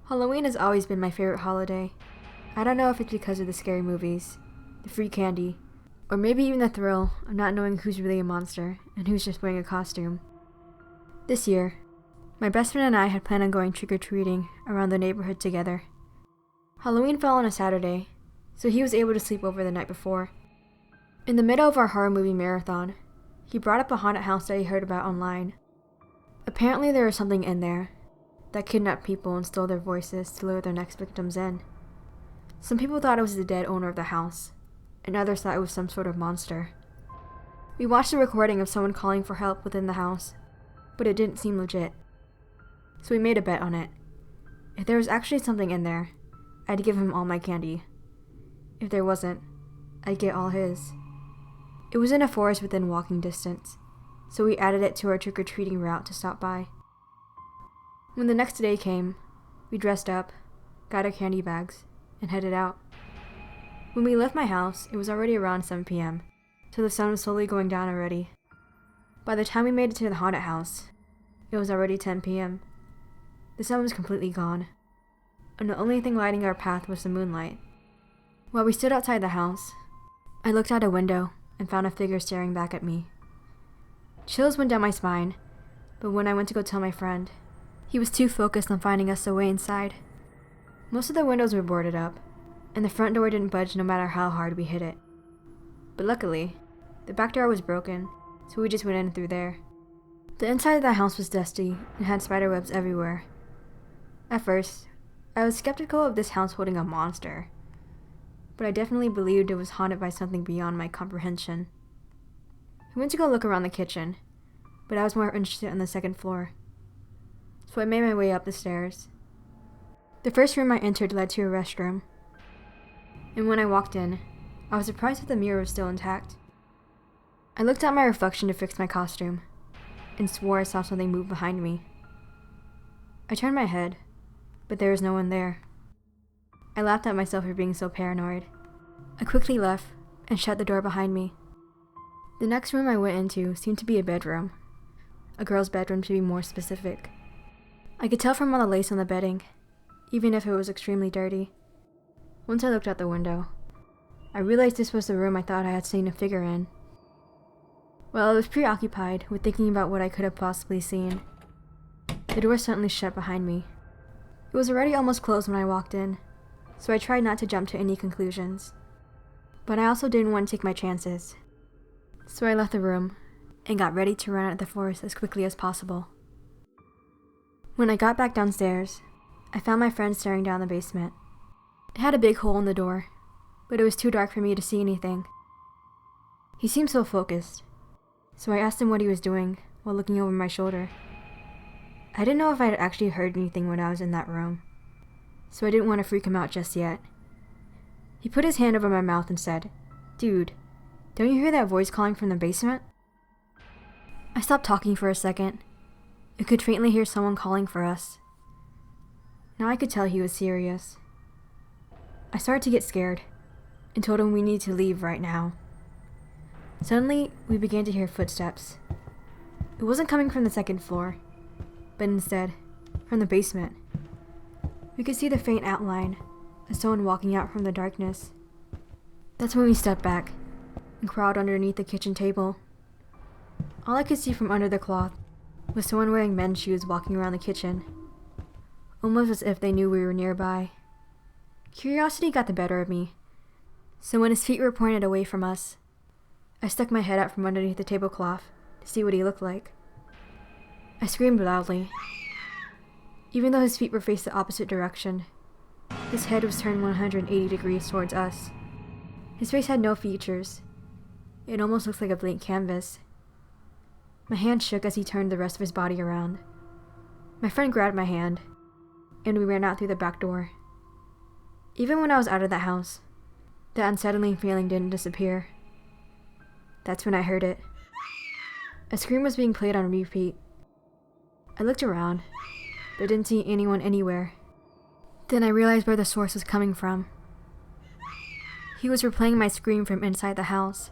Halloween has always been my favorite holiday. I don't know if it's because of the scary movies, the free candy, or maybe even the thrill of not knowing who's really a monster and who's just wearing a costume. This year, my best friend and I had planned on going trick-or-treating around the neighborhood together. Halloween fell on a Saturday, so he was able to sleep over the night before. In the middle of our horror movie marathon, he brought up a haunted house that he heard about online. Apparently there was something in there that kidnapped people and stole their voices to lure their next victims in. Some people thought it was the dead owner of the house, and others thought it was some sort of monster. We watched a recording of someone calling for help within the house, but it didn't seem legit. So we made a bet on it. If there was actually something in there, I'd give him all my candy. If there wasn't, I'd get all his. It was in a forest within walking distance, so we added it to our trick-or-treating route to stop by. When the next day came, we dressed up, got our candy bags, and headed out. When we left my house, it was already around 7 p.m., so the sun was slowly going down already. By the time we made it to the haunted house, it was already 10 p.m. The sun was completely gone, and the only thing lighting our path was the moonlight. While we stood outside the house, I looked out a window and found a figure staring back at me. Chills went down my spine, but when I went to go tell my friend, he was too focused on finding us a way inside. Most of the windows were boarded up, and the front door didn't budge no matter how hard we hit it. But luckily, the back door was broken, so we just went in through there. The inside of the house was dusty and had spider webs everywhere. At first, I was skeptical of this house holding a monster, but I definitely believed it was haunted by something beyond my comprehension. I went to go look around the kitchen, but I was more interested on the second floor, so I made my way up the stairs. The first room I entered led to a restroom, and when I walked in, I was surprised that the mirror was still intact. I looked at my reflection to fix my costume, and swore I saw something move behind me. I turned my head, but there was no one there. I laughed at myself for being so paranoid. I quickly left and shut the door behind me. The next room I went into seemed to be a bedroom. A girl's bedroom, to be more specific. I could tell from all the lace on the bedding, even if it was extremely dirty. Once I looked out the window, I realized this was the room I thought I had seen a figure in. While I was preoccupied with thinking about what I could have possibly seen, the door suddenly shut behind me. It was already almost closed when I walked in, so I tried not to jump to any conclusions. But I also didn't want to take my chances, so I left the room and got ready to run out of the forest as quickly as possible. When I got back downstairs, I found my friend staring down the basement. It had a big hole in the door, but it was too dark for me to see anything. He seemed so focused, so I asked him what he was doing while looking over my shoulder. I didn't know if I had actually heard anything when I was in that room, so I didn't want to freak him out just yet. He put his hand over my mouth and said, "Dude, don't you hear that voice calling from the basement?" I stopped talking for a second. I could faintly hear someone calling for us. Now I could tell he was serious. I started to get scared and told him we need to leave right now. Suddenly, we began to hear footsteps. It wasn't coming from the second floor, but instead, from the basement. We could see the faint outline of someone walking out from the darkness. That's when we stepped back and crawled underneath the kitchen table. All I could see from under the cloth was someone wearing men's shoes walking around the kitchen, almost as if they knew we were nearby. Curiosity got the better of me, so when his feet were pointed away from us, I stuck my head out from underneath the tablecloth to see what he looked like. I screamed loudly. Even though his feet were faced the opposite direction, his head was turned 180 degrees towards us. His face had no features. It almost looked like a blank canvas. My hand shook as he turned the rest of his body around. My friend grabbed my hand, and we ran out through the back door. Even when I was out of the house, the unsettling feeling didn't disappear. That's when I heard it. A scream was being played on repeat. I looked around, but didn't see anyone anywhere. Then I realized where the source was coming from. He was replaying my scream from inside the house,